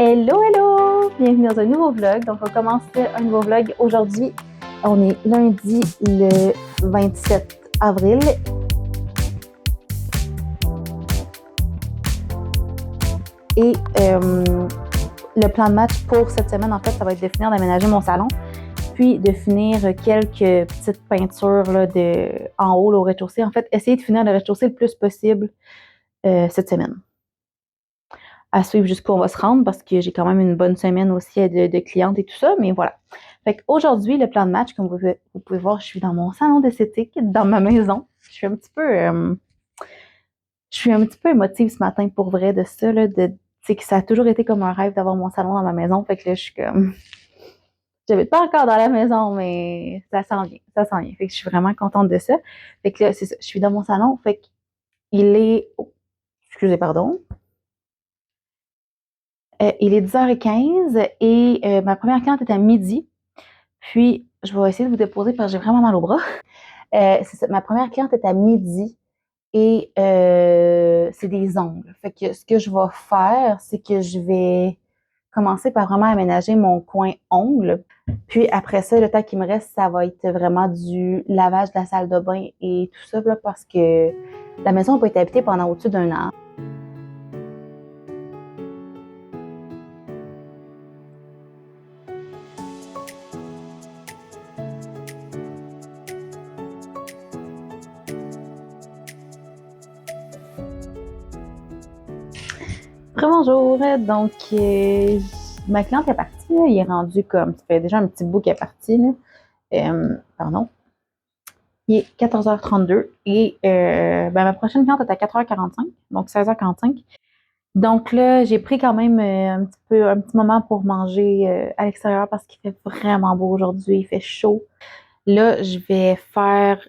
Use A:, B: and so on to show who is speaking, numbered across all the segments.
A: Hello, hello! Bienvenue dans un nouveau vlog. Donc, on commence un nouveau vlog. Aujourd'hui, on est lundi le 27 avril. Et le plan de match pour cette semaine, en fait, ça va être de finir d'aménager mon salon, puis de finir quelques petites peintures là, en haut, là, au rez-de-chaussée. En fait, essayer de finir le rez-de-chaussée le plus possible cette semaine. À suivre jusqu'où on va se rendre parce que j'ai quand même une bonne semaine aussi de clientes et tout ça, mais voilà. Fait qu'aujourd'hui, le plan de match, comme vous pouvez voir, je suis dans mon salon d'esthétique, dans ma maison. Je suis un petit peu émotive ce matin pour vrai de ça, là, c'est que ça a toujours été comme un rêve d'avoir mon salon dans ma maison. Fait que là, je suis comme, j'habite pas encore dans la maison, mais ça s'en vient, ça s'en vient. Fait que je suis vraiment contente de ça. Fait que là, c'est ça, je suis dans mon salon. Fait qu'il est, excusez, pardon. Il est 10h15 et ma première cliente est à midi. Puis, je vais essayer de vous déposer parce que j'ai vraiment mal au bras. C'est ça, ma première cliente est à midi et c'est des ongles. Fait que ce que je vais faire, c'est que je vais commencer par vraiment aménager mon coin ongles. Puis après ça, le temps qui me reste, ça va être vraiment du lavage de la salle de bain et tout ça là, parce que la maison n'a pas été habitée pendant au-dessus d'un an. Bonjour, donc ma cliente est partie, là. Il est rendu comme, ça fait déjà un petit bout qu'elle est partie, là. Pardon. Il est 14h32 et ma prochaine cliente est à 4h45, donc 16h45. Donc là, j'ai pris quand même un petit moment pour manger à l'extérieur parce qu'il fait vraiment beau aujourd'hui, il fait chaud. Là, je vais faire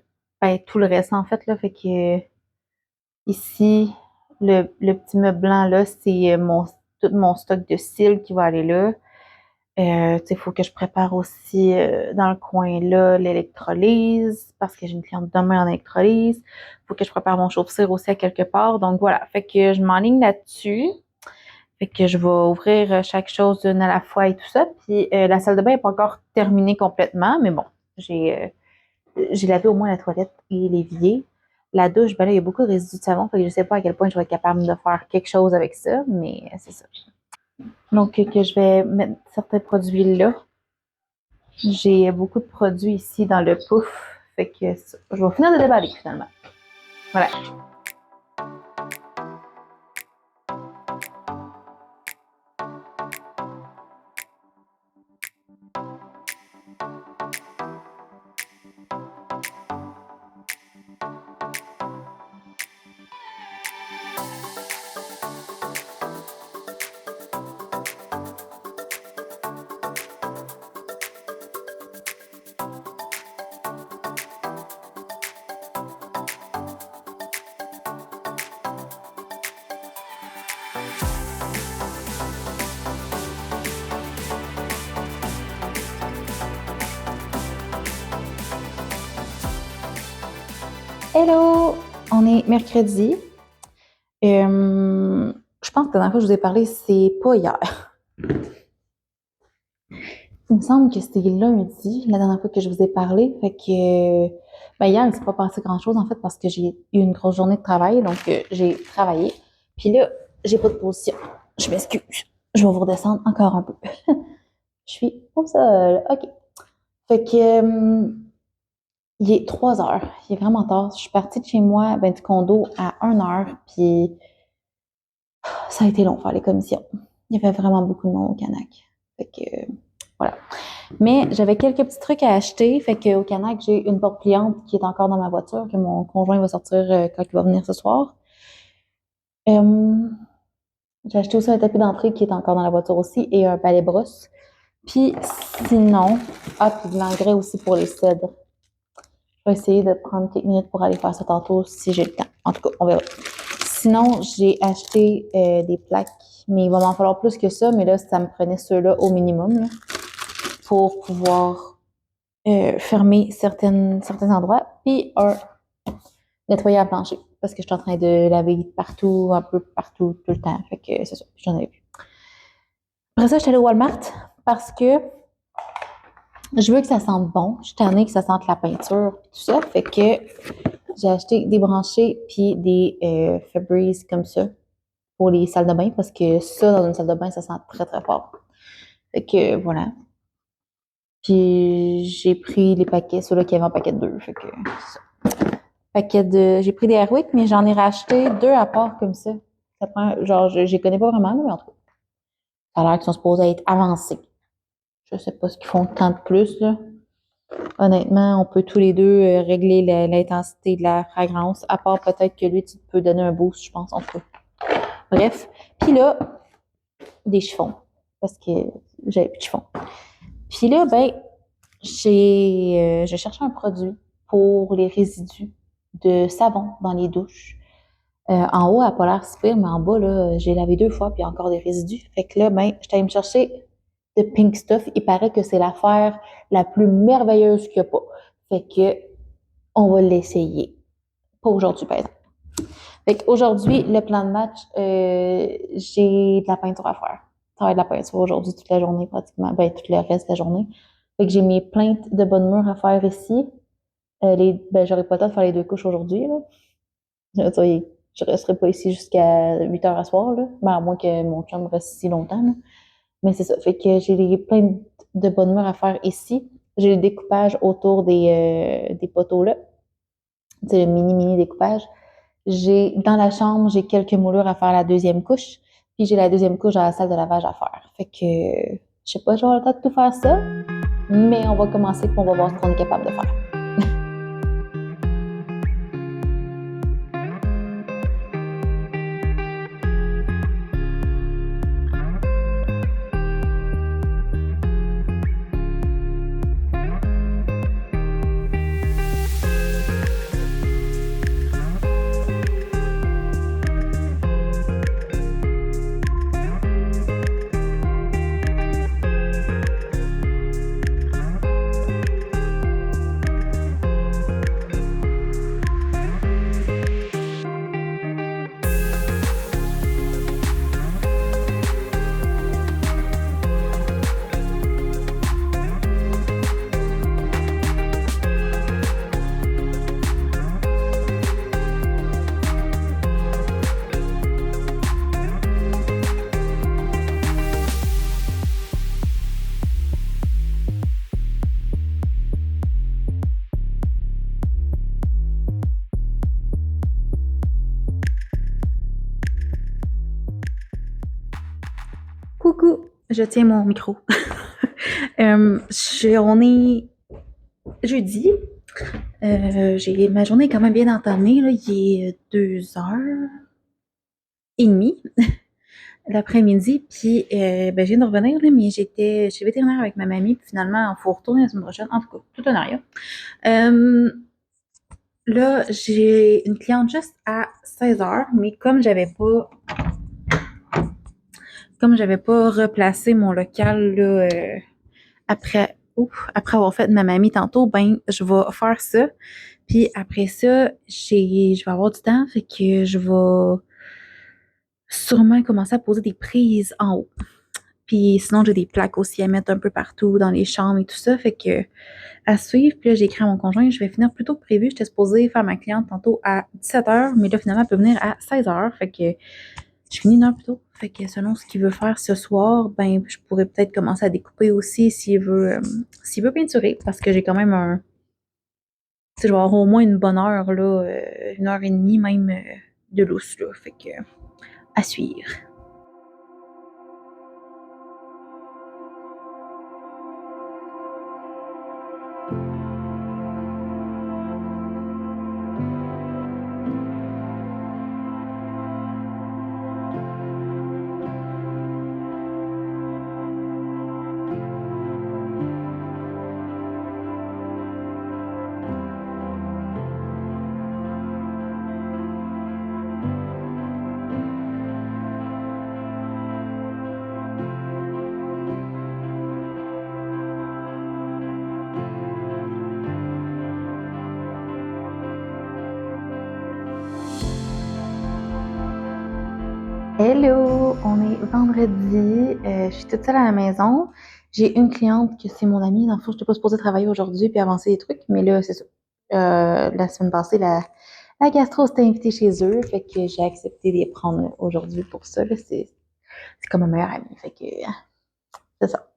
A: tout le reste en fait, là, fait que ici, le petit meuble blanc là, c'est tout mon stock de cils qui va aller là. Il faut que je prépare aussi dans le coin là l'électrolyse parce que j'ai une cliente demain en électrolyse. Il faut que je prépare mon chauffe-cire aussi à quelque part. Donc voilà, fait que je m'enligne là-dessus. Fait que je vais ouvrir chaque chose d'une à la fois et tout ça. Puis la salle de bain n'est pas encore terminée complètement, mais bon, j'ai lavé au moins la toilette et l'évier. La douche, ben là, il y a beaucoup de résidus de savon, fait que je sais pas à quel point je vais être capable de faire quelque chose avec ça, mais c'est ça. Donc, que je vais mettre certains produits là. J'ai beaucoup de produits ici dans le pouf, fait que je vais finir de déballer finalement. Voilà. Hello! On est mercredi. Je pense que la dernière fois que je vous ai parlé, c'est pas hier. Il me semble que c'était lundi, la dernière fois que je vous ai parlé. Fait que hier, il ne s'est pas passé grand-chose en fait parce que j'ai eu une grosse journée de travail. Donc j'ai travaillé. Puis là, j'ai pas de position. Je m'excuse. Je vais vous redescendre encore un peu. Je suis au sol. OK. Fait que il est 3 heures. Il est vraiment tard. Je suis partie de chez moi, du condo, à 1 heure. Puis ça a été long faire les commissions. Il y avait vraiment beaucoup de monde au Canac. Fait que voilà. Mais j'avais quelques petits trucs à acheter. Fait qu'au Canac, j'ai une porte pliante qui est encore dans ma voiture, que mon conjoint va sortir quand il va venir ce soir. J'ai acheté aussi un tapis d'entrée qui est encore dans la voiture aussi et un balai brosse. Puis sinon, puis de l'engrais aussi pour les cèdres. Je vais essayer de prendre quelques minutes pour aller faire ça tantôt si j'ai le temps. En tout cas, on verra. Sinon, j'ai acheté des plaques, mais il va m'en falloir plus que ça. Mais là, ça me prenait ceux-là au minimum là, pour pouvoir fermer certains endroits. Puis nettoyer à plancher parce que je suis en train de laver partout, un peu partout, tout le temps. Fait que c'est ça, j'en avais plus. Après ça, je suis allée au Walmart parce que je veux que ça sente bon. Je suis tannée que ça sente la peinture et tout ça. Fait que j'ai acheté des branchés puis des Febreze comme ça pour les salles de bain parce que ça, dans une salle de bain, ça sent très, très fort. Fait que voilà. Puis j'ai pris les paquets, ceux-là qui avaient en paquet de 2. Fait que j'ai pris des Airwick, mais j'en ai racheté 2 à part comme ça. Ça prend, genre, je les connais pas vraiment, mais en tout cas, ça a l'air qu'ils sont supposés être avancés. Je sais pas ce qu'ils font tant de plus, là. Honnêtement, on peut tous les deux régler l'intensité de la fragrance, à part peut-être que lui, tu peux donner un boost, je pense, en tout cas. Bref. Puis là, des chiffons. Parce que j'avais plus de chiffons. Puis là, ben, je cherchais un produit pour les résidus de savon dans les douches. En haut, elle n'a pas l'air si pire, mais en bas, là, j'ai lavé 2 fois, puis il y a encore des résidus. Fait que là, ben, j'étais allée me chercher de Pink Stuff. Il paraît que c'est l'affaire la plus merveilleuse qu'il n'y a pas. Fait que, on va l'essayer. Pas aujourd'hui, par exemple. Fait qu'aujourd'hui, le plan de match, j'ai de la peinture à faire. Ça va être de la peinture aujourd'hui toute la journée, pratiquement. Ben, tout le reste de la journée. Fait que j'ai mes plaintes de bonne mûre à faire ici. J'aurais pas le temps de faire les 2 couches aujourd'hui, là. Je resterai pas ici jusqu'à 8 heures à soir, là. Ben, à moins que mon chum reste ici longtemps, là. Mais c'est ça. Fait que j'ai plein de bonnes mûres à faire ici. J'ai le découpage autour des poteaux, là. C'est le mini découpage. Dans la chambre, j'ai quelques moulures à faire la deuxième couche. Puis j'ai la deuxième couche dans la salle de lavage à faire. Fait que, je sais pas, je vais avoir le temps de tout faire ça. Mais on va commencer puis on va voir ce qu'on est capable de faire. Coucou, je tiens mon micro. On est jeudi. Ma journée est quand même bien entamée, là. Il est 2h30 l'après-midi. Puis, je viens de revenir, là, mais j'étais chez le vétérinaire avec ma mamie. Puis finalement, il faut retourner la semaine prochaine. En tout cas, tout un aria. Là, j'ai une cliente juste à 16h, mais comme j'avais pas replacé mon local là, après avoir fait ma mamie tantôt, ben je vais faire ça. Puis après ça, je vais avoir du temps, fait que je vais sûrement commencer à poser des prises en haut. Puis sinon, j'ai des plaques aussi à mettre un peu partout dans les chambres et tout ça, fait que à suivre. Puis là, j'ai écrit à mon conjoint, je vais finir plus tôt que prévu. J'étais supposée faire ma cliente tantôt à 17h, mais là, finalement, elle peut venir à 16h, fait que je finis une heure plus tôt. Fait que selon ce qu'il veut faire ce soir, ben je pourrais peut-être commencer à découper aussi s'il veut peinturer, parce que j'ai quand même je vais avoir au moins une bonne heure, là, 1h30 même de lousse, là. Fait que à suivre. Hello! On est vendredi, je suis toute seule à la maison. J'ai une cliente que c'est mon amie. Dans le fond, je n'étais pas supposée travailler aujourd'hui puis avancer des trucs, mais là, c'est ça. La semaine passée, la gastro s'était invitée chez eux, fait que j'ai accepté de les prendre aujourd'hui pour ça. Là, c'est comme ma meilleure amie, fait que c'est ça.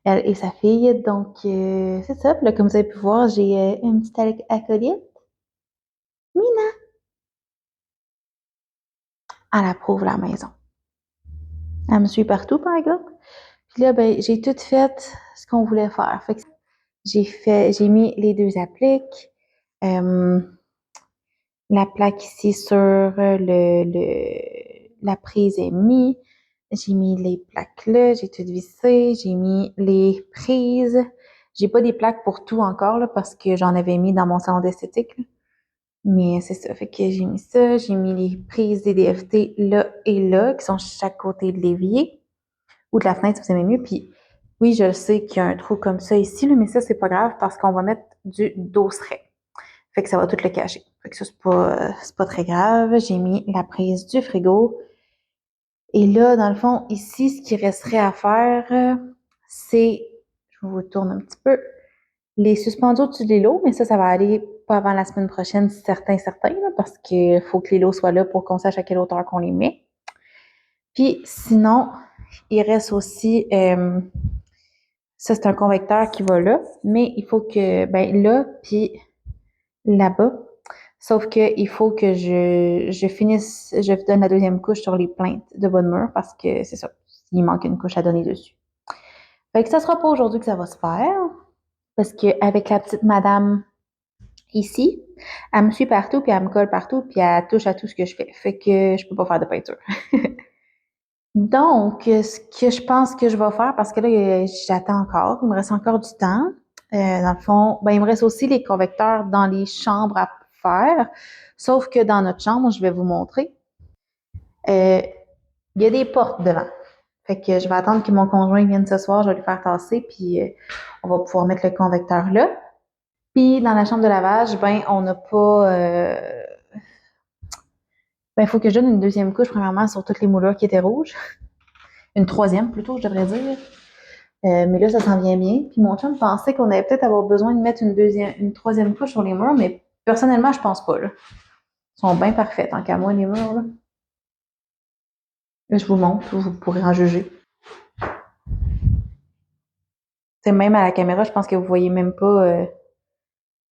A: Elle et sa fille, donc c'est ça. Puis là, comme vous avez pu voir, j'ai une petite acolyte. Mina! Elle approuve la maison. Elle me suit partout, par exemple. Puis là, ben, j'ai tout fait ce qu'on voulait faire. Fait que j'ai mis les deux appliques, euh, la plaque ici sur la prise est mise. J'ai mis les plaques là, j'ai tout vissé, j'ai mis les prises. J'ai pas des plaques pour tout encore, là, parce que j'en avais mis dans mon salon d'esthétique, là. Mais c'est ça, fait que j'ai mis ça, j'ai mis les prises des DFT là et là, qui sont chaque côté de l'évier, ou de la fenêtre si vous aimez mieux. Puis oui, je sais qu'il y a un trou comme ça ici, là, mais ça, c'est pas grave parce qu'on va mettre du dosseret. Fait que ça va tout le cacher. Fait que ça, c'est pas très grave. J'ai mis la prise du frigo. Et là, dans le fond, ici, ce qui resterait à faire, c'est, je vous tourne un petit peu, les suspendus au-dessus des lots, mais ça va aller pas avant la semaine prochaine, certain, là, parce qu'il faut que les lots soient là pour qu'on sache à quelle hauteur qu'on les met. Puis sinon, il reste aussi, ça c'est un convecteur qui va là, mais il faut que, ben là, puis là-bas, sauf que il faut que je finisse, je donne la deuxième couche sur les plaintes de bas de mur parce que c'est ça, il manque une couche à donner dessus. Fait que ça sera pas aujourd'hui que ça va se faire, parce que avec la petite madame ici, elle me suit partout, puis elle me colle partout, puis elle touche à tout ce que je fais. Fait que je peux pas faire de peinture. Donc, ce que je pense que je vais faire, parce que là, j'attends encore, il me reste encore du temps. Dans le fond, ben, il me reste aussi les convecteurs dans les chambres à faire. Sauf que dans notre chambre, je vais vous montrer. Il y a des portes devant. Fait que je vais attendre que mon conjoint vienne ce soir, je vais lui faire tasser, puis on va pouvoir mettre le convecteur là. Puis dans la chambre de lavage, ben, on n'a pas. Ben, il faut que je donne une deuxième couche, premièrement, sur toutes les moulures qui étaient rouges. Une troisième, plutôt, je devrais dire. Mais là, ça s'en vient bien. Puis mon chum pensait qu'on allait peut-être avoir besoin de mettre une troisième couche sur les murs, mais personnellement, je pense pas, là. Ils sont bien parfaits, tant qu'à moi, les murs, là. Là, je vous montre, vous pourrez en juger. C'est même à la caméra, je pense que vous voyez même pas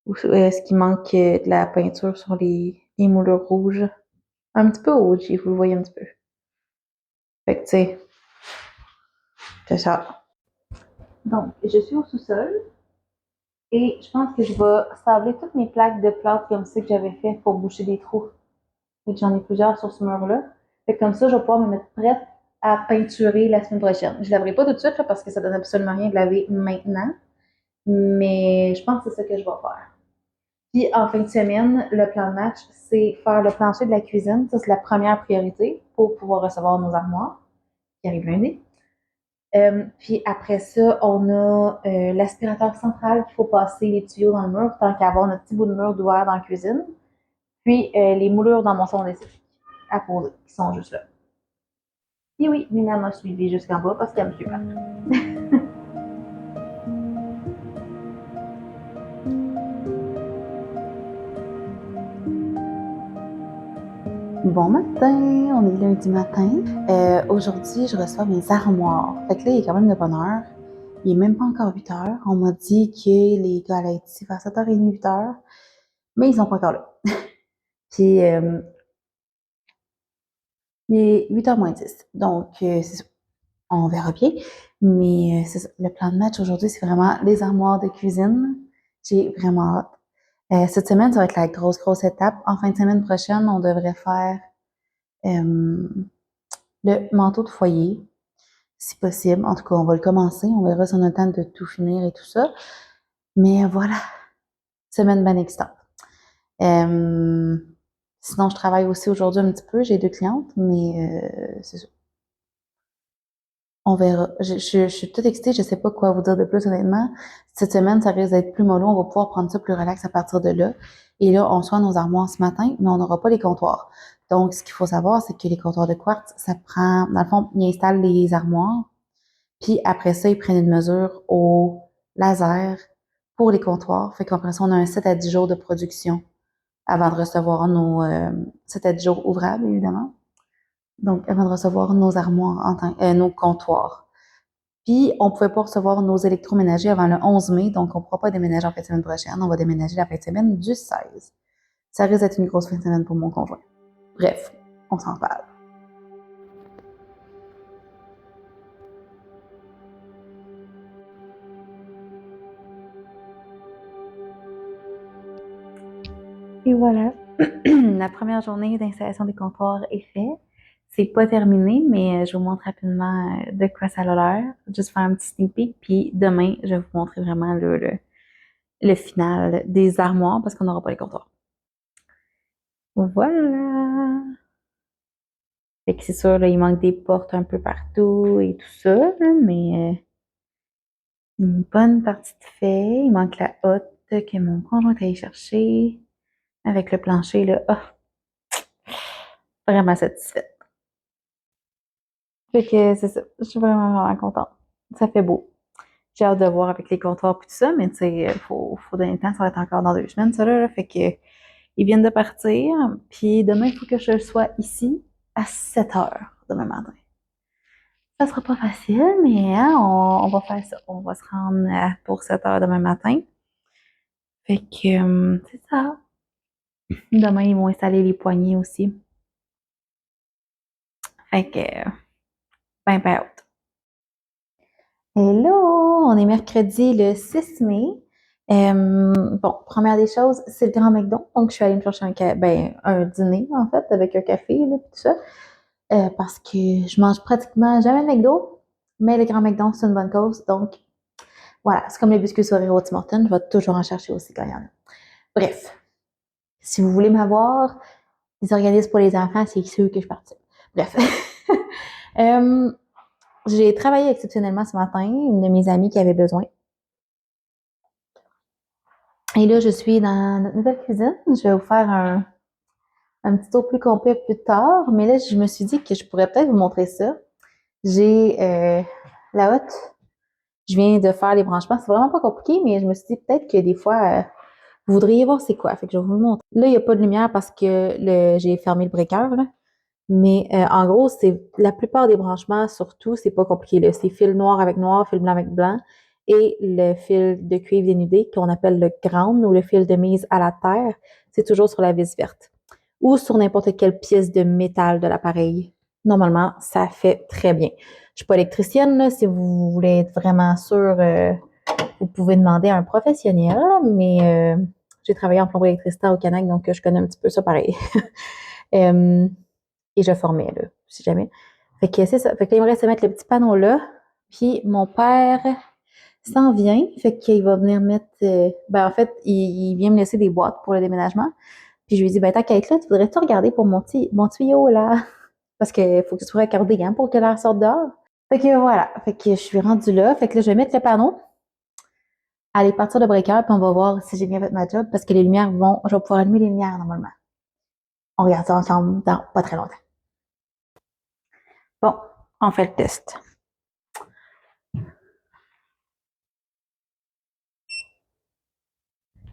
A: ce qui manque de la peinture sur les moulures rouges. Un petit peu rouge, vous le voyez un petit peu. Fait que, tu sais, c'est ça. Donc, je suis au sous-sol et je pense que je vais sabler toutes mes plaques de plâtre comme ça que j'avais fait pour boucher des trous. Fait que j'en ai plusieurs sur ce mur-là. Fait que comme ça, je vais pouvoir me mettre prête à peinturer la semaine prochaine. Je ne laverai pas tout de suite là, parce que ça donne absolument rien de laver maintenant. Mais je pense que c'est ça que je vais faire. Puis en fin de semaine, le plan de match, c'est faire le plancher de la cuisine. Ça, c'est la première priorité pour pouvoir recevoir nos armoires qui arrivent lundi. Puis après ça, on a l'aspirateur central qu'il faut passer les tuyaux dans le mur, tant qu'à avoir notre petit bout de mur d'ouvert dans la cuisine. Puis les moulures dans mon salon d'esthétique à poser, qui sont juste là. Et oui, Mina m'a suivi jusqu'en bas parce qu'elle me suit pas. Bon matin, on est lundi matin. Aujourd'hui, je reçois mes armoires. Fait que là, il est quand même de bonne heure. Il est même pas encore 8 heures. On m'a dit que les gars allaient être ici vers 7h30, 8 heures. Mais ils sont pas encore là. Puis, il est 8h moins 10. Donc, c'est ça. On verra bien. Mais c'est ça. Le plan de match aujourd'hui, c'est vraiment les armoires de cuisine. J'ai vraiment hâte. Cette semaine, ça va être la grosse étape. En fin de semaine prochaine, on devrait faire le manteau de foyer, si possible. En tout cas, on va le commencer. On verra si on a le temps de tout finir et tout ça. Mais voilà, semaine bien excitante. Sinon, je travaille aussi aujourd'hui un petit peu. J'ai 2 clientes, mais c'est ça. On verra. Je suis toute excitée, je sais pas quoi vous dire de plus, honnêtement. Cette semaine, ça risque d'être plus mollo. On va pouvoir prendre ça plus relax à partir de là. Et là, on soigne nos armoires ce matin, mais on n'aura pas les comptoirs. Donc, ce qu'il faut savoir, c'est que les comptoirs de quartz, ça prend, dans le fond, ils installent les armoires, puis après ça, ils prennent une mesure au laser pour les comptoirs. Fait qu'après ça, on a un 7 à 10 jours de production avant de recevoir nos 7 à 10 jours ouvrables, évidemment. Donc, avant de recevoir nos armoires, nos comptoirs. Puis, on pouvait pas recevoir nos électroménagers avant le 11 mai, donc on ne pourra pas déménager en fin de semaine prochaine. On va déménager la fin de semaine du 16. Ça risque d'être une grosse fin de semaine pour mon conjoint. Bref, on s'en parle. Et voilà, la première journée d'installation des comptoirs est faite. C'est pas terminé, mais je vous montre rapidement de quoi ça a l'air. Juste faire un petit sneak peek, puis demain, je vais vous montrer vraiment le final des armoires parce qu'on n'aura pas les comptoirs. Voilà! Fait que c'est sûr, là, il manque des portes un peu partout et tout ça, là, mais une bonne partie de fait. Il manque la hotte que mon conjoint est allé chercher avec le plancher, là. Ah, vraiment satisfaite. Fait que c'est ça. Je suis vraiment contente. Ça fait beau. J'ai hâte de voir avec les comptoirs et tout ça, mais tu sais, faut donner le temps, ça va être encore dans 2 semaines, ça là. Fait que ils viennent de partir. Puis demain, il faut que je sois ici à 7 heures demain matin. Ça sera pas facile, mais hein, on va faire ça. On va se rendre pour 7 heures demain matin. Fait que c'est ça. Demain, ils vont installer les poignées aussi. Fait que ben hâte. Hello! On est mercredi le 6 mai. Bon, première des choses, c'est le Grand McDo. Donc, je suis allée me chercher un dîner, en fait, avec un café, là, tout ça. Parce que je mange pratiquement jamais de McDo, mais le Grand McDo, c'est une bonne cause. Donc, voilà, c'est comme les biscuits soirées au Tim Hortons, je vais toujours en chercher aussi quand il y en a. Bref, si vous voulez m'avoir, les organismes pour les enfants, c'est ceux que je participe. Bref. J'ai travaillé exceptionnellement ce matin, une de mes amies qui avait besoin. Et là, je suis dans notre nouvelle cuisine. Je vais vous faire un petit tour plus complet plus tard, mais là, je me suis dit que je pourrais peut-être vous montrer ça. J'ai la hotte. Je viens de faire les branchements. C'est vraiment pas compliqué, mais je me suis dit peut-être que des fois, vous voudriez voir c'est quoi. Fait que je vais vous le montrer. Là, il n'y a pas de lumière parce que j'ai fermé le breaker, là. Mais en gros, c'est la plupart des branchements, surtout, c'est pas compliqué, là. C'est fil noir, fil blanc avec blanc, et le fil de cuivre dénudé qu'on appelle le ground ou le fil de mise à la terre, c'est toujours sur la vis verte ou sur n'importe quelle pièce de métal de l'appareil. Normalement, ça fait très bien. Je suis pas électricienne, là, si vous voulez être vraiment sûr, vous pouvez demander à un professionnel, mais j'ai travaillé en plomberie électricité au Canada, donc je connais un petit peu ça pareil. Et je formais, là, si jamais. Fait que c'est ça. Fait que là, il me reste à mettre le petit panneau là. Puis mon père s'en vient. Fait qu'il va venir mettre. En fait, il vient me laisser des boîtes pour le déménagement. Puis je lui dis, ben, tant qu'à être là, tu voudrais-tu regarder pour mon tuyau, là? Parce qu'il faut que tu sois accordé, hein, pour que l'air sorte dehors. Fait que voilà. Fait que je suis rendue là. Fait que là, je vais mettre le panneau. Aller partir le breaker, puis on va voir si j'ai bien fait ma job. Parce que les lumières vont. Je vais pouvoir allumer les lumières, normalement. On regarde ça ensemble dans pas très longtemps. Bon, on fait le test.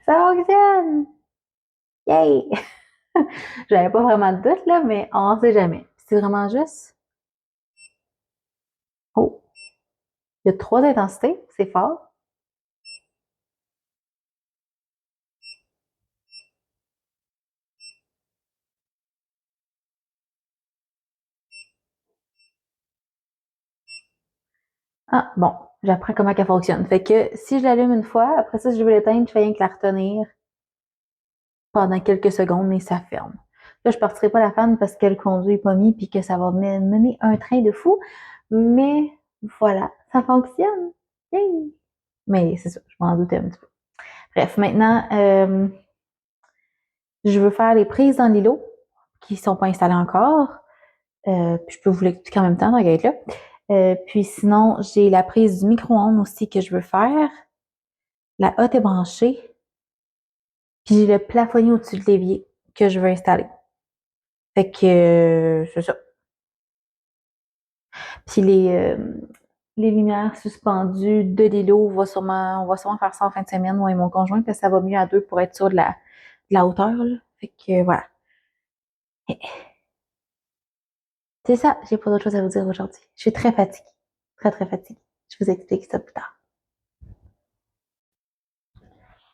A: Ça fonctionne! Yay! J'avais pas vraiment de doute, là, mais on sait jamais. C'est vraiment juste. Oh! Il y a 3 intensités, c'est fort. Ah, bon, j'apprends comment elle fonctionne. Fait que si je l'allume une fois, après ça, si je veux l'éteindre, je fais rien que la retenir pendant quelques secondes et ça ferme. Là, je partirai pas la fan parce que le conduit est pas mis puis que ça va mener un train de fou. Mais voilà, ça fonctionne. Yay! Mais c'est ça, je m'en doutais un petit peu. Bref, maintenant, je veux faire les prises dans l'îlot qui sont pas installées encore. Puis je peux vous l'expliquer en même temps, donc être là. Puis sinon, j'ai la prise du micro-ondes aussi que je veux faire. La hotte est branchée. Puis j'ai le plafonnier au-dessus de l'évier que je veux installer. Fait que c'est ça. Puis les lumières suspendues de l'îlot, on va sûrement faire ça en fin de semaine, moi et mon conjoint, parce que ça va mieux à deux pour être sûr de la hauteur, là. Fait que voilà. C'est ça, j'ai pas d'autre chose à vous dire aujourd'hui. Je suis très fatiguée. Très, très fatiguée. Je vous explique ça plus tard.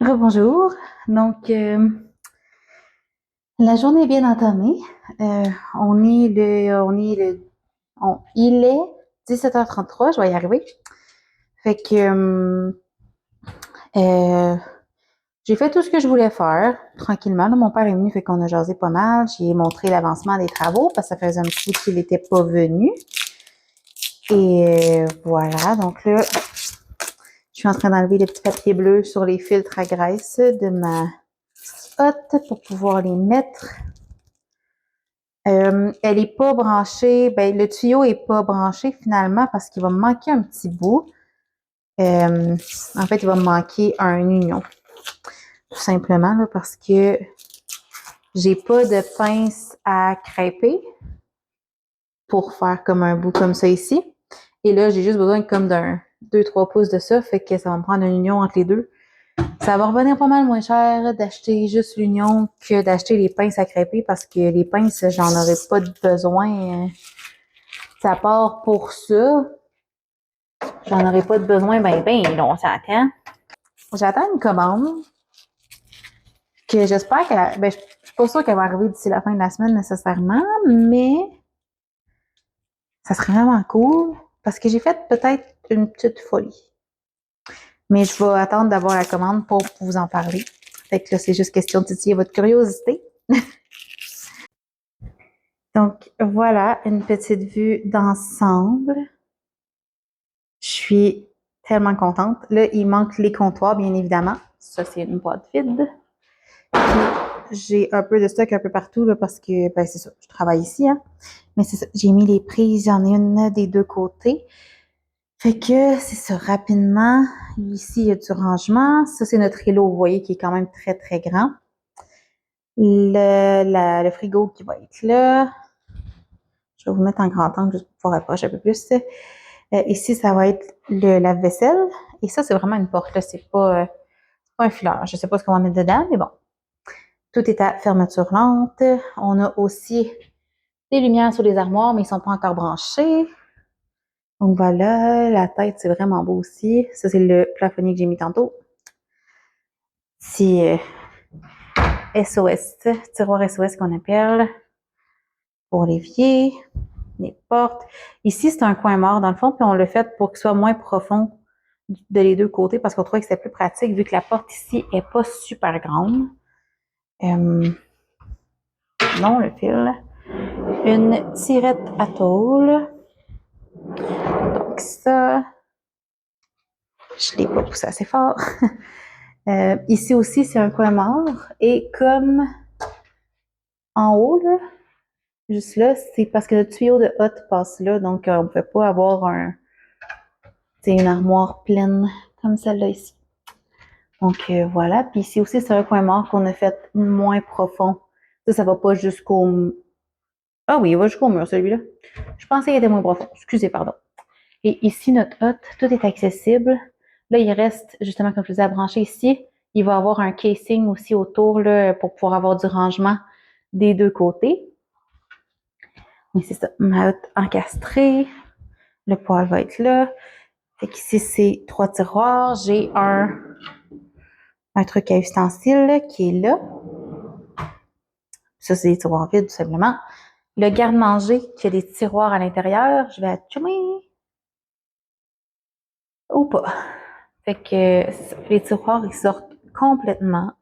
A: Rebonjour. Donc, la journée est bien entamée. Il est 17h33, je vais y arriver. Fait que j'ai fait tout ce que je voulais faire, tranquillement. Là, mon père est venu, fait qu'on a jasé pas mal. J'ai montré l'avancement des travaux parce que ça faisait un petit bout qu'il n'était pas venu. Et voilà, donc là, je suis en train d'enlever les petits papiers bleus sur les filtres à graisse de ma hotte pour pouvoir les mettre. Elle est pas branchée, ben le tuyau est pas branché finalement parce qu'il va me manquer un petit bout. En fait, il va me manquer un union. Tout simplement là, parce que j'ai pas de pince à crêper pour faire comme un bout comme ça ici. Et là, j'ai juste besoin comme d'un 2-3 pouces de ça, fait que ça va me prendre un union entre les deux. Ça va revenir pas mal moins cher d'acheter juste l'union que d'acheter les pinces à crêper parce que les pinces, j'en aurais pas besoin. Ça part pour ça. J'en aurais pas de besoin ben longtemps. J'attends une commande que j'espère qu'elle... Ben, je suis pas sûre qu'elle va arriver d'ici la fin de la semaine nécessairement, mais ça serait vraiment cool parce que j'ai fait peut-être une petite folie. Mais je vais attendre d'avoir la commande pour vous en parler. Fait que là, c'est juste question de titiller votre curiosité. Donc, voilà une petite vue d'ensemble. Je suis tellement contente. Là, il manque les comptoirs, bien évidemment. Ça, c'est une boîte vide. Puis, j'ai un peu de stock un peu partout là, parce que, ben, c'est ça, je travaille ici. Hein. Mais c'est ça, j'ai mis les prises, il y en a une des deux côtés. Fait que, c'est ça, rapidement. Ici, il y a du rangement. Ça, c'est notre îlot, vous voyez, qui est quand même très, très grand. Le frigo qui va être là. Je vais vous mettre en grand angle juste pour pouvoir approcher un peu plus. Ici, ça va être le lave-vaisselle. Et ça, c'est vraiment une porte. Là. C'est pas un fileur. Je sais pas ce qu'on va mettre dedans, mais bon. Tout est à fermeture lente. On a aussi des lumières sur les armoires, mais ils sont pas encore branchés. Donc voilà, la tête, c'est vraiment beau aussi. Ça, c'est le plafonnier que j'ai mis tantôt. C'est SOS, tiroir SOS qu'on appelle pour l'évier. Les portes. Ici, c'est un coin mort dans le fond, puis on l'a fait pour qu'il soit moins profond de les deux côtés parce qu'on trouvait que c'était plus pratique vu que la porte ici est pas super grande. Non, le fil. Une tirette à tôle. Donc ça, je l'ai pas poussé assez fort. Ici aussi, c'est un coin mort. Et comme en haut, là, juste là, c'est parce que le tuyau de hotte passe là, donc on ne pouvait pas avoir une armoire pleine comme celle-là ici. Donc voilà. Puis ici aussi, c'est un coin mort qu'on a fait moins profond. Ça va pas jusqu'au... Ah oui, il va jusqu'au mur, celui-là. Je pensais qu'il était moins profond. Excusez, pardon. Et ici, notre hotte, tout est accessible. Là, il reste, justement, comme je vous ai à brancher ici, il va y avoir un casing aussi autour là, pour pouvoir avoir du rangement des deux côtés. Mais c'est ça, ma hotte encastrée. Le poêle va être là. Fait qu'ici, c'est 3 tiroirs. J'ai un truc à ustensiles qui est là. Ça, c'est des tiroirs vides, tout simplement. Le garde-manger qui a des tiroirs à l'intérieur, je vais attumer ou pas. Fait que les tiroirs, ils sortent complètement.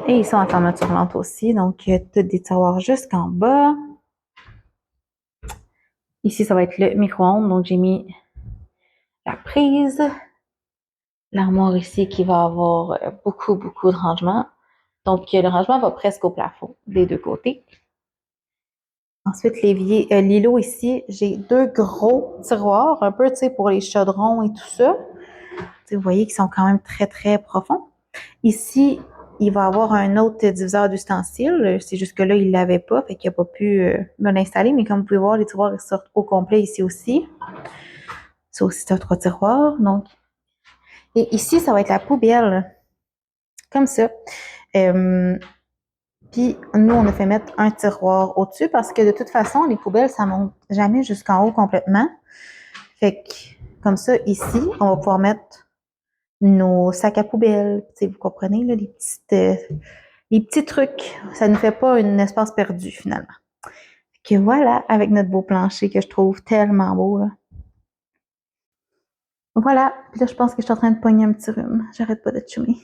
A: Et ils sont en fermeture lente aussi. Donc, il y a tous des tiroirs jusqu'en bas. Ici, ça va être le micro-ondes. Donc, j'ai mis la prise. L'armoire ici qui va avoir beaucoup, beaucoup de rangement. Donc, le rangement va presque au plafond des deux côtés. Ensuite, l'îlot ici, j'ai deux gros tiroirs, un peu, tu sais, pour les chaudrons et tout ça. Vous voyez qu'ils sont quand même très, très profonds. Ici, il va avoir un autre diviseur d'ustensiles. C'est juste que là, il l'avait pas, fait qu'il n'a pas pu me l'installer. Mais comme vous pouvez voir, les tiroirs ils sortent au complet ici aussi. Ça aussi, c'est un 3 tiroirs. Donc, et ici, ça va être la poubelle. Comme ça. Puis nous, on a fait mettre un tiroir au-dessus parce que de toute façon, les poubelles, ça monte jamais jusqu'en haut complètement. Fait que, comme ça, ici, on va pouvoir mettre nos sacs à poubelle. Tu sais, vous comprenez, là, les petits trucs. Ça ne fait pas un espace perdu, finalement. Fait que voilà, avec notre beau plancher que je trouve tellement beau, là. Voilà. Puis là, je pense que je suis en train de pogner un petit rhume. J'arrête pas de chummer.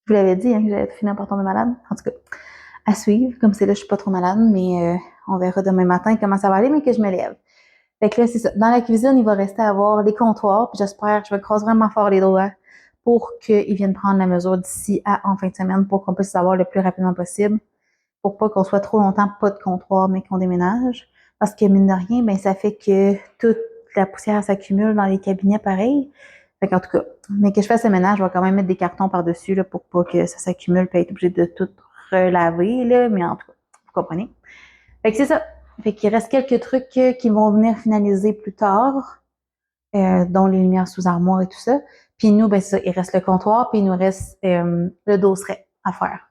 A: Je vous l'avais dit, hein, que j'allais finir par tomber malade. En tout cas, à suivre. Comme c'est là, je suis pas trop malade, mais on verra demain matin comment ça va aller, mais que je me lève. Fait que là, c'est ça. Dans la cuisine, il va rester à avoir les comptoirs, puis j'espère, je vais croiser vraiment fort les doigts pour qu'ils viennent prendre la mesure d'ici à en fin de semaine pour qu'on puisse savoir le plus rapidement possible, pour pas qu'on soit trop longtemps pas de comptoir, mais qu'on déménage. Parce que mine de rien, ben ça fait que toute la poussière s'accumule dans les cabinets pareil. Fait qu'en tout cas, mais que je fasse le ménage, je vais quand même mettre des cartons par-dessus là, pour pas que ça s'accumule et être obligé de tout relaver, là, mais en tout cas, vous comprenez. Fait que c'est ça. Fait qu'il reste quelques trucs qui vont venir finaliser plus tard, dont les lumières sous armoire et tout ça. Puis nous, ben ça, il reste le comptoir, puis il nous reste le dosseret à faire.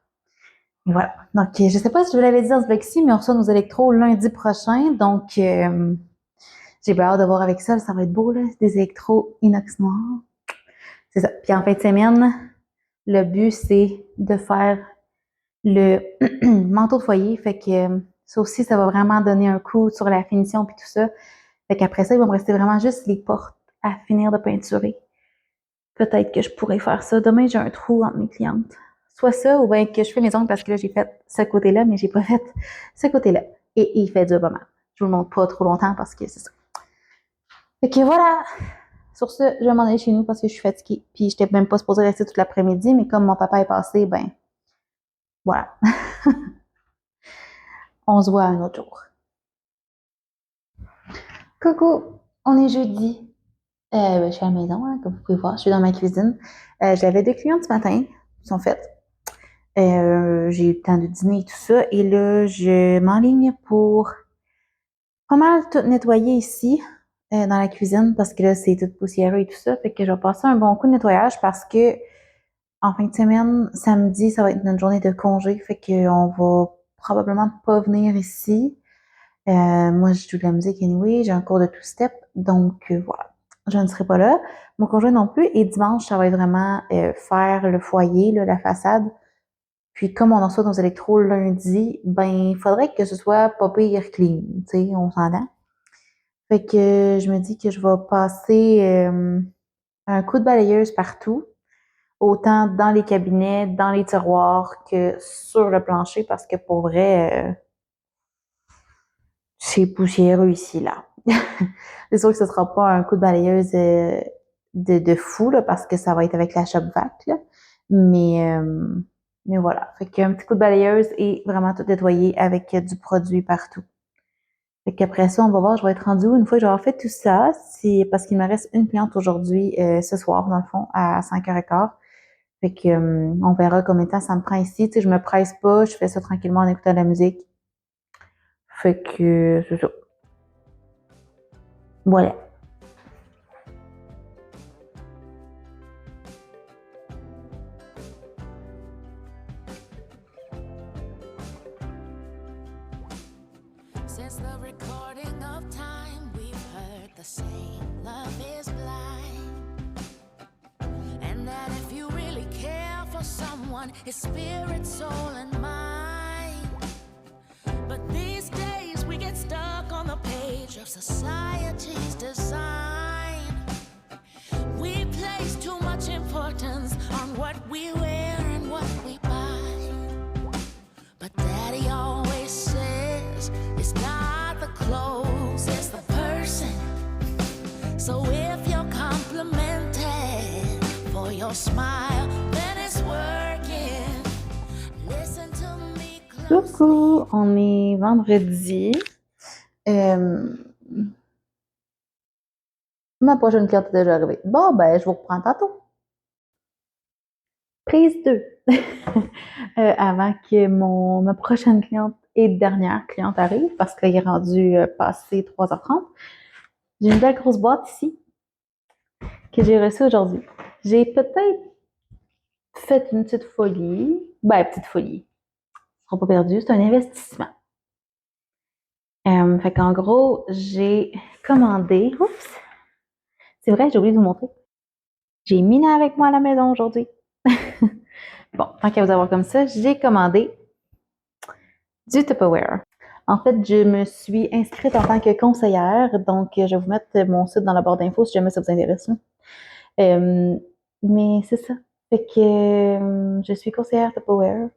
A: Et voilà. Donc, je sais pas si je vous l'avais dit dans ce vlog-ci, mais on reçoit nos électros lundi prochain. Donc, j'ai bien hâte de voir avec ça. Ça va être beau, là. Des électros inox noirs. C'est ça. Puis en fin de semaine, le but, c'est de faire le manteau de foyer. Fait que ça aussi, ça va vraiment donner un coup sur la finition puis tout ça. Fait qu'après ça, il va me rester vraiment juste les portes à finir de peinturer. Peut-être que je pourrais faire ça. Demain, j'ai un trou entre mes clientes. Soit ça, ou bien que je fais mes ongles parce que là, j'ai fait ce côté-là, mais j'ai pas fait ce côté-là. Et il fait dur pas mal. Je vous le montre pas trop longtemps parce que c'est ça. Fait que voilà. Sur ce, je vais m'en aller chez nous parce que je suis fatiguée. Puis j'étais même pas supposée rester toute l'après-midi, mais comme mon papa est passé, ben voilà. On se voit un autre jour. Coucou, on est jeudi. Je suis à la maison, hein, comme vous pouvez voir. Je suis dans ma cuisine. J'avais deux clients ce matin, qui sont faites. J'ai eu le temps de dîner et tout ça. Et là, je m'enligne pour pas mal tout nettoyer ici, dans la cuisine, parce que là, c'est tout poussiéreux et tout ça. Fait que je vais passer un bon coup de nettoyage parce que en fin de semaine, samedi, ça va être une journée de congé. Fait qu'on va probablement pas venir ici. Moi, je joue de la musique anyway, j'ai un cours de two-step, donc voilà. Je ne serai pas là. Mon conjoint non plus. Et dimanche, ça va être vraiment faire le foyer, là, la façade. Puis comme on en reçoit nos électros lundi, ben il faudrait que ce soit pas pire clean, tu sais, on s'entend. Fait que je me dis que je vais passer un coup de balayeuse partout, autant dans les cabinets, dans les tiroirs que sur le plancher, parce que pour vrai, c'est poussiéreux ici, là. C'est sûr que ce sera pas un coup de balayeuse de fou, là, parce que ça va être avec la shop vac, là. Mais, euh, mais voilà. Fait qu'un petit coup de balayeuse et vraiment tout nettoyer avec du produit partout. Fait qu'après ça, on va voir, je vais être rendue où une fois que j'aurai fait tout ça. C'est parce qu'il me reste une cliente aujourd'hui, ce soir, dans le fond, à 5h15. Fait que, on verra combien de temps ça me prend ici. Tu sais, je me presse pas, je fais ça tranquillement en écoutant de la musique. Fait que, c'est ça. Voilà.
B: Since the recording of time, we've heard the saying, love is blind. And that if you really care for someone, it's spirit, soul, and mind. But these days we get stuck on the page of society's design. We place too much importance on what we wear and what we buy. But Daddy always says it's not the clothes, it's the person. So if you're complimented for your smile, then it's working. Listen to me closely.
A: Coucou, on est vendredi. Ma prochaine carte est déjà arrivée. Bon, ben, je vous reprends tantôt. Prise 2. Avant que ma prochaine cliente et dernière cliente arrive, parce qu'il est rendu passé 3h30. J'ai une belle grosse boîte ici que j'ai reçue aujourd'hui. J'ai peut-être fait une petite folie. Ben, petite folie. Ce sera pas perdu, c'est un investissement. Fait qu'en gros, j'ai commandé. Oups! C'est vrai, j'ai oublié de vous montrer. J'ai Mina avec moi à la maison aujourd'hui. Bon, tant qu'à vous avoir comme ça, j'ai commandé du Tupperware. En fait, je me suis inscrite en tant que conseillère, donc je vais vous mettre mon site dans la barre d'infos si jamais ça vous intéresse. Euh, mais c'est ça. Fait que je suis conseillère Tupperware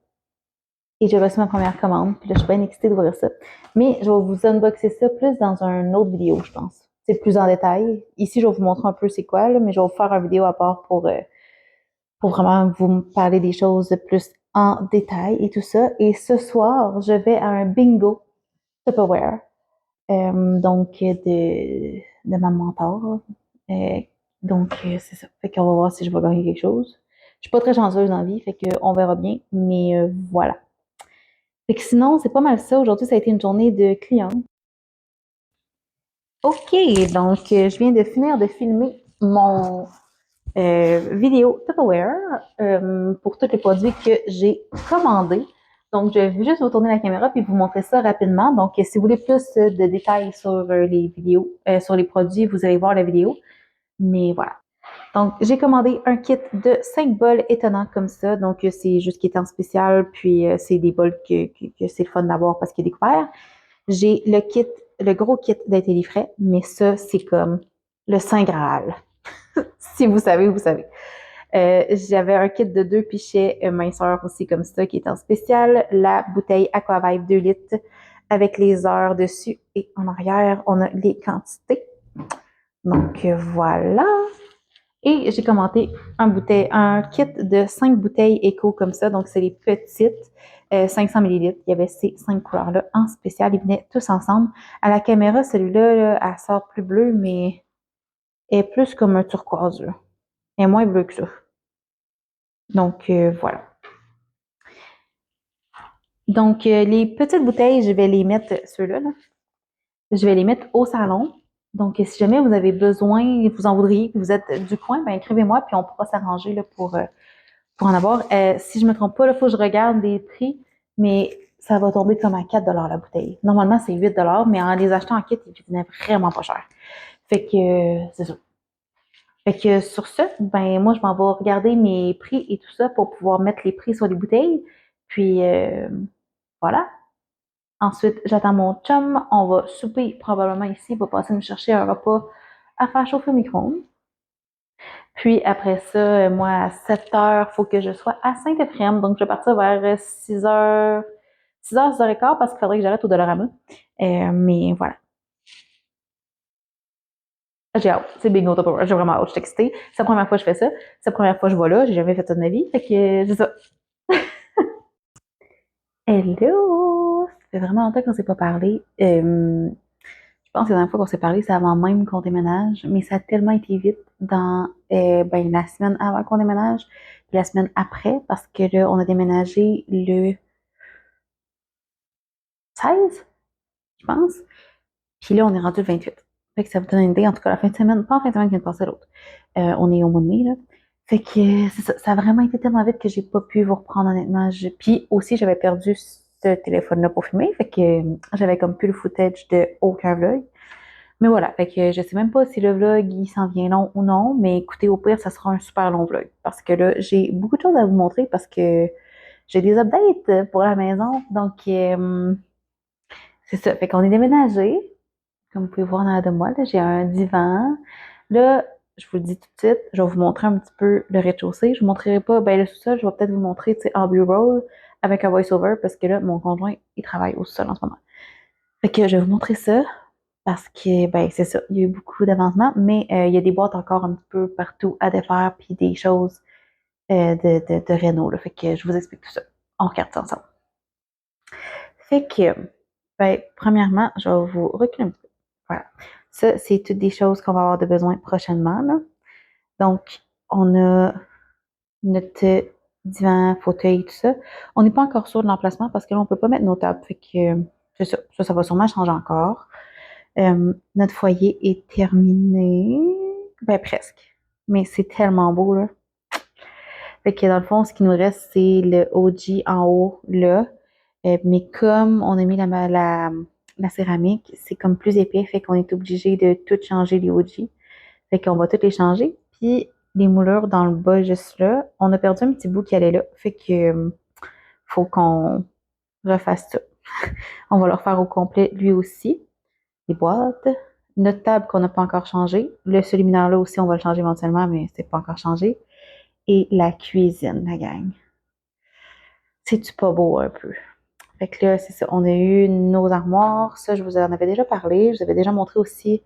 A: et j'ai reçu ma première commande. Puis là, je suis bien excitée d'ouvrir ça. Mais je vais vous unboxer ça plus dans une autre vidéo, je pense. C'est plus en détail. Ici, je vais vous montrer un peu c'est quoi, là, mais je vais vous faire une vidéo à part pour vraiment vous parler des choses plus en détail et tout ça. Et ce soir, je vais à un bingo Tupperware. Donc, de ma mentor. C'est ça. Fait qu'on va voir si je vais gagner quelque chose. Je suis pas très chanceuse dans la vie, fait qu'on verra bien. Mais voilà. Fait que sinon, c'est pas mal ça. Aujourd'hui, ça a été une journée de clients. OK, donc je viens de finir de filmer mon vidéo Tupperware pour tous les produits que j'ai commandés. Donc, je vais juste vous tourner la caméra puis vous montrer ça rapidement. Donc, si vous voulez plus de détails sur les vidéos, sur les produits, vous allez voir la vidéo. Mais voilà. Donc, j'ai commandé un kit de 5 bols étonnants comme ça. Donc, c'est juste qui est en spécial. Puis, c'est des bols que c'est le fun d'avoir parce qu'il est découvert. J'ai le gros kit d'Intellifrais, mais ça, c'est comme le Saint Graal. Si vous savez, vous savez. J'avais un kit de 2 pichets minceurs aussi comme ça qui est en spécial. La bouteille Aquavive 2 litres avec les heures dessus et en arrière, on a les quantités. Donc voilà. Et j'ai commandé un kit de 5 bouteilles éco comme ça. Donc c'est les petites, 500 ml. Il y avait ces 5 couleurs-là en spécial. Ils venaient tous ensemble. À la caméra, celui-là, là, elle sort plus bleu, mais elle est plus comme un turquoise. Là. Elle est moins bleue que ça. Donc voilà. Donc, les petites bouteilles, je vais les mettre, ceux-là, là, je vais les mettre au salon. Donc, si jamais vous avez besoin, vous en voudriez, que vous êtes du coin, ben écrivez-moi, puis on pourra s'arranger là, pour en avoir. Si je me trompe pas, il faut que je regarde les prix, mais ça va tomber comme à 4 la bouteille. Normalement, c'est 8 mais en les achetant en kit, ils venaient vraiment pas cher. Fait que, c'est ça. Fait que sur ce, ben moi, je m'en vais regarder mes prix et tout ça pour pouvoir mettre les prix sur les bouteilles. Puis, voilà. Ensuite, j'attends mon chum. On va souper probablement ici. Il va passer me chercher un repas à faire chauffer au micro-ondes. Puis après ça, moi, à 7h, il faut que je sois à Saint-Ephrem. Donc, je vais partir vers 6h, 6h, 6h15 parce qu'il faudrait que j'arrête au Dollarama. Mais voilà. J'ai hâte. C'est bingo Tupperware. J'ai vraiment hâte. Je suis excitée. C'est la première fois que je fais ça. C'est la première fois que je vais là. J'ai jamais fait ça de ma vie. Fait que c'est ça. Hello! Ça fait vraiment longtemps qu'on ne s'est pas parlé. Je pense que la dernière fois qu'on s'est parlé, c'est avant même qu'on déménage, mais ça a tellement été vite dans ben, la semaine avant qu'on déménage, puis la semaine après, parce que là, on a déménagé le 16, je pense. Puis là, on est rendu le 28. Fait que ça vous donne une idée, en tout cas, la fin de semaine, pas en fin de semaine qui vient de passer l'autre. On est au mois de mai, là. Fait que c'est ça, ça a vraiment été tellement vite que j'ai pas pu vous reprendre honnêtement. Puis aussi, j'avais perdu ce téléphone-là pour filmer, fait que j'avais comme plus le footage de aucun vlog. Mais voilà, fait que je sais même pas si le vlog il s'en vient long ou non, mais écoutez, au pire, ça sera un super long vlog. Parce que là, j'ai beaucoup de choses à vous montrer parce que j'ai des updates pour la maison. Donc, c'est ça. Fait qu'on est déménagé. Comme vous pouvez voir en arrière de moi, là, j'ai un divan. Là, je vous le dis tout de suite, je vais vous montrer un petit peu le rez-de-chaussée. Je vous montrerai pas, ben le sous-sol, je vais peut-être vous montrer, tu sais, en B-roll avec un voice-over parce que là, mon conjoint, il travaille au sous-sol en ce moment. Fait que je vais vous montrer ça. Parce que, ben, c'est ça, il y a eu beaucoup d'avancements, mais il y a des boîtes encore un petit peu partout à défaire, puis des choses de réno, là. Fait que je vous explique tout ça. On regarde ça ensemble. Fait que, ben, premièrement, je vais vous reculer un petit peu. Voilà. Ça, c'est toutes des choses qu'on va avoir de besoin prochainement, là. Donc, on a notre divan, fauteuil, tout ça. On n'est pas encore sûr de l'emplacement parce que là, on peut pas mettre nos tables. Fait que c'est ça. Ça va sûrement changer encore. Notre foyer est terminé. Ben, presque. Mais c'est tellement beau, là. Fait que dans le fond, ce qui nous reste, c'est le OG en haut, là. Mais comme on a mis la céramique, c'est comme plus épais, fait qu'on est obligé de tout changer les OG. Fait qu'on va toutes les changer. Puis les moulures dans le bas, juste là, on a perdu un petit bout qui allait là. Fait que faut qu'on refasse ça. On va le refaire au complet lui aussi. Les boîtes. Notre table qu'on n'a pas encore changée. Le luminaire là aussi, on va le changer éventuellement, mais c'est pas encore changé. Et la cuisine, la gang. C'est-tu pas beau un peu? Fait que là, c'est ça. On a eu nos armoires. Ça, je vous en avais déjà parlé. Je vous avais déjà montré aussi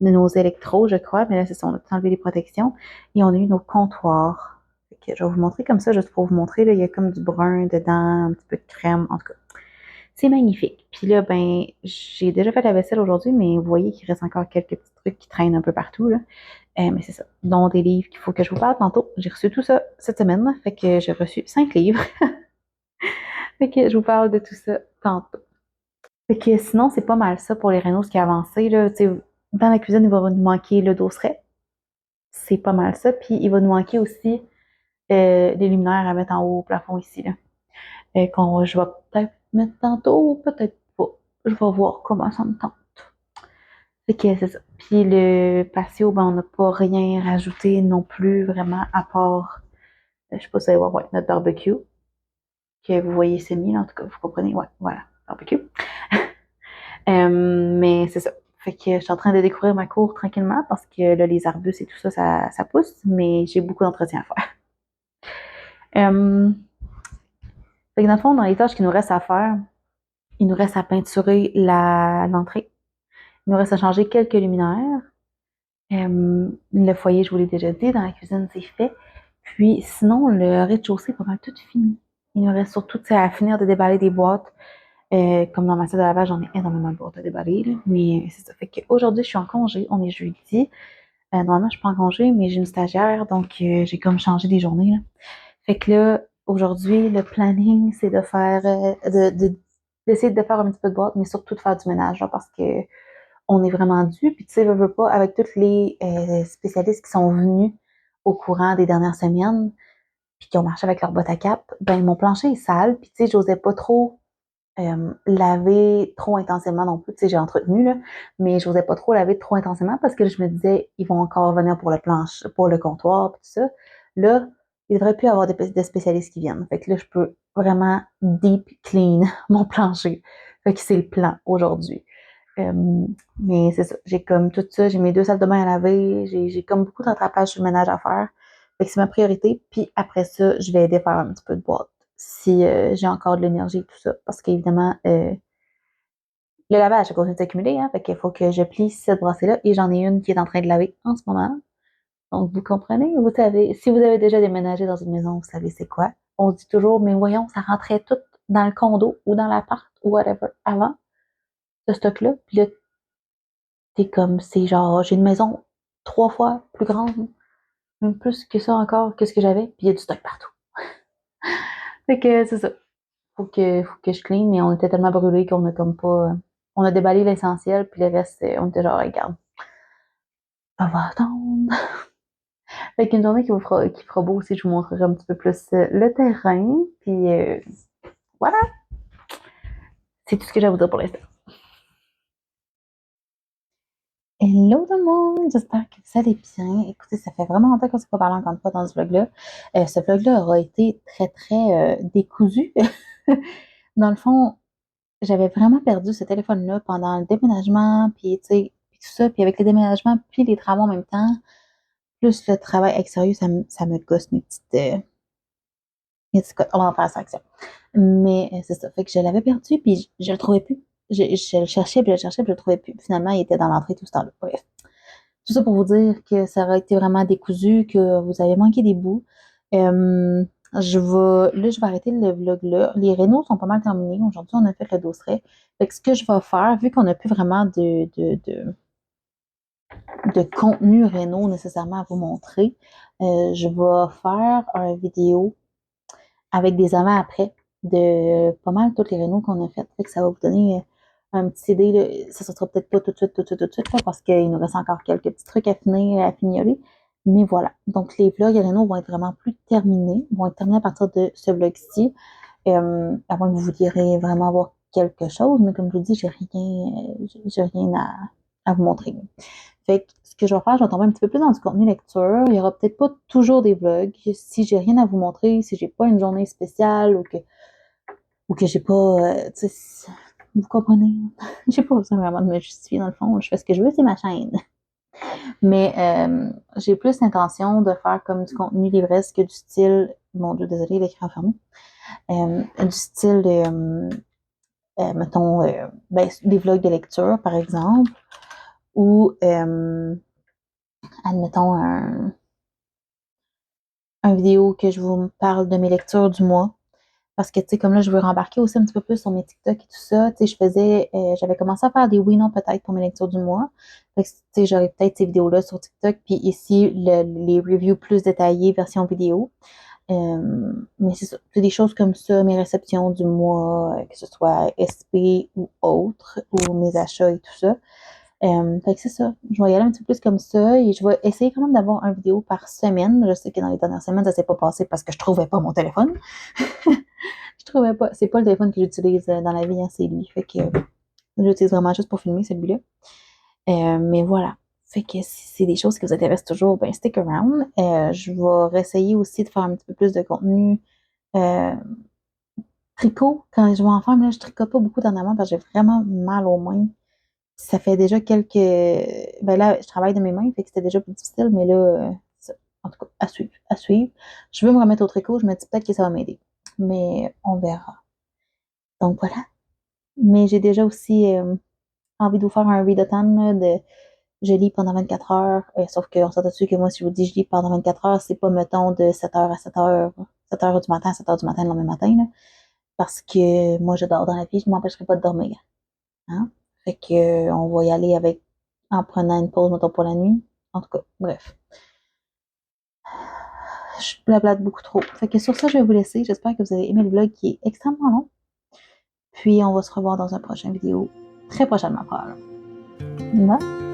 A: de nos électros, je crois. Mais là, c'est ça. On a tout enlevé les protections. Et on a eu nos comptoirs. Fait que je vais vous montrer comme ça, juste pour vous montrer. Là, il y a comme du brun dedans, un petit peu de crème. En tout cas, c'est magnifique. Puis là, ben, j'ai déjà fait la vaisselle aujourd'hui, mais vous voyez qu'il reste encore quelques petits trucs qui traînent un peu partout, là. Mais c'est ça. Dont des livres qu'il faut que je vous parle tantôt. J'ai reçu tout ça cette semaine. Fait que j'ai reçu 5 livres. Fait que je vous parle de tout ça tantôt. Fait que sinon, c'est pas mal ça pour les rénaux, ce qui a avancé, là. Tu sais, dans la cuisine, il va nous manquer le dosseret. C'est pas mal ça. Puis il va nous manquer aussi les luminaires à mettre en haut au plafond ici, là. Je vais peut-être mettre tantôt, ou peut-être pas. Je vais voir comment ça me tente. Fait que c'est ça. Puis le patio, ben, on n'a pas rien rajouté non plus, vraiment, à part, je sais pas si vous allez voir, ouais, notre barbecue, que vous voyez semi, en tout cas, vous comprenez, ouais, voilà, barbecue. Mais c'est ça. Fait que je suis en train de découvrir ma cour tranquillement parce que là, les arbustes et tout ça, ça pousse, mais j'ai beaucoup d'entretien à faire. Euh, Fait que dans le fond, dans les tâches qu'il nous reste à faire, il nous reste à peinturer l'entrée. Il nous reste à changer quelques luminaires. Le foyer, je vous l'ai déjà dit, dans la cuisine, c'est fait. Puis sinon, le rez-de-chaussée est pas mal tout fini. Il nous reste surtout à finir de déballer des boîtes. Comme dans ma salle de lavage, j'en ai énormément de boîtes à déballer. Là. Mais c'est ça. Fait qu'aujourd'hui, je suis en congé. On est jeudi. Normalement, je suis pas en congé, mais j'ai une stagiaire, donc j'ai comme changé des journées. Là. Fait que là, aujourd'hui, le planning, c'est de faire d'essayer de faire un petit peu de boîte, mais surtout de faire du ménage, là, parce que on est vraiment dû. Puis tu sais, veux pas, avec tous les spécialistes qui sont venus au courant des dernières semaines, puis qui ont marché avec leur boîte à cap, ben mon plancher est sale, puis tu sais, j'osais pas trop laver trop intensément non plus. Tu sais, j'ai entretenu, là, mais je n'osais pas trop laver trop intensément parce que je me disais, ils vont encore venir pour le planche, pour le comptoir, tout ça. Là, il devrait plus y avoir des spécialistes qui viennent. Fait que là, je peux vraiment deep clean mon plancher. Fait que c'est le plan aujourd'hui. Euh, mais c'est ça. J'ai comme tout ça. J'ai mes 2 salles de bain à laver. J'ai comme beaucoup de rattrapage sur le ménage à faire. Fait que c'est ma priorité. Puis après ça, je vais aider à faire un petit peu de boîte si j'ai encore de l'énergie et tout ça. Parce qu'évidemment, le lavage, ça continue de s'accumuler, hein. Fait qu'il faut que je plie cette brassée-là. Et j'en ai une qui est en train de laver en ce moment. Donc, vous comprenez? Vous savez, si vous avez déjà déménagé dans une maison, vous savez c'est quoi. On se dit toujours, mais voyons, ça rentrait tout dans le condo ou dans l'appart ou whatever avant ce stock-là. Puis là, t'es comme, c'est genre, j'ai une maison 3 fois plus grande, même plus que ça encore, que ce que j'avais, puis il y a du stock partout. Fait que c'est ça. Faut que je clean, mais on était tellement brûlés qu'on a comme pas. On a déballé l'essentiel, puis le reste, on était genre, regarde, on va attendre. Fait qu'une journée qui fera beau aussi, je vous montrerai un petit peu plus le terrain, puis voilà. C'est tout ce que j'ai à vous dire pour l'instant. Hello tout le monde, j'espère que vous allez bien. Écoutez, ça fait vraiment longtemps qu'on ne s'est pas parlé encore une fois dans ce vlog-là. Ce vlog-là aura été très, très décousu. Dans le fond, j'avais vraiment perdu ce téléphone-là pendant le déménagement, puis tu sais, puis tout ça, puis avec le déménagement, puis les travaux en même temps, plus le travail extérieur, ça me gosse une petite cote. On va en faire ça action. Mais c'est ça, fait que je l'avais perdu, puis je le trouvais plus. Je le cherchais, puis je le cherchais, puis je le trouvais plus. Finalement, il était dans l'entrée tout ce temps-là. Bref. Tout ça pour vous dire que ça aurait été vraiment décousu, que vous avez manqué des bouts. Je vais arrêter le vlog là. Les rénaux sont pas mal terminés. Aujourd'hui, on a fait le dosseret. Fait que ce que je vais faire, vu qu'on n'a plus vraiment de contenu rénaux nécessairement à vous montrer, je vais faire une vidéo avec des avant-après de pas mal toutes les rénaux qu'on a faites. Fait que ça va vous donner un petit idée. Là. Ça ne sera peut-être pas tout de suite, là, parce qu'il nous reste encore quelques petits trucs à finir, à fignoler. Mais voilà. Donc, les vlogs rénaux vont être vraiment plus terminés. Vont être terminés à partir de ce vlog-ci. Avant que vous vouliez vraiment voir quelque chose. Mais comme je vous dis, j'ai rien à vous montrer. Fait que ce que je vais faire, je vais tomber un petit peu plus dans du contenu lecture. Il y aura peut-être pas toujours des vlogs. Si j'ai rien à vous montrer, si j'ai pas une journée spéciale ou que j'ai pas, vous comprenez? J'ai pas besoin vraiment de me justifier dans le fond. Je fais ce que je veux, c'est ma chaîne. Mais j'ai plus l'intention de faire comme du contenu livresque du style, mon Dieu, désolé, l'écran fermé, du style, mettons, des vlogs de lecture, par exemple, ou, admettons, un vidéo que je vous parle de mes lectures du mois. Parce que, tu sais, comme là, je veux rembarquer aussi un petit peu plus sur mes TikTok et tout ça. Tu sais, j'avais commencé à faire des oui, non, peut-être pour mes lectures du mois. Fait que, tu sais, j'aurais peut-être ces vidéos-là sur TikTok. Puis ici, les reviews plus détaillées, version vidéo. Mais c'est ça. C'est des choses comme ça, mes réceptions du mois, que ce soit SP ou autre, ou mes achats et tout ça. Fait que c'est ça. Je vais y aller un petit peu plus comme ça et je vais essayer quand même d'avoir une vidéo par semaine. Je sais que dans les dernières semaines, ça s'est pas passé parce que je trouvais pas mon téléphone. Je trouvais pas. C'est pas le téléphone que j'utilise dans la vie, hein, c'est lui. Fait que j'utilise vraiment juste pour filmer celui-là. Mais voilà. Fait que si c'est des choses qui vous intéressent toujours, ben stick around. Je vais réessayer aussi de faire un petit peu plus de contenu euh, tricot. Quand je vais en faire, mais là, je tricote pas beaucoup dernièrement parce que j'ai vraiment mal aux mains. Ça fait déjà quelques. Ben là, je travaille de mes mains, fait que c'était déjà plus difficile, mais là, en tout cas, à suivre, à suivre. Je veux me remettre au tricot, je me dis peut-être que ça va m'aider. Mais on verra. Donc voilà. Mais j'ai déjà aussi envie de vous faire un readathon là, de je lis pendant 24 heures. Sauf qu'on s'entend dessus que moi, si je vous dis je lis pendant 24 heures, c'est pas, mettons, de 7 heures à 7 heures, 7 heures du matin à 7 heures du matin le lendemain matin. Là, parce que moi, je dors dans la vie, je m'empêcherai pas de dormir. Hein? Fait que on va y aller avec en prenant une pause, mettons, pour la nuit. En tout cas, bref. Je blablate beaucoup trop. Fait que sur ça, je vais vous laisser. J'espère que vous avez aimé le vlog qui est extrêmement long. Puis on va se revoir dans un prochain vidéo très prochainement, probablement. Bye!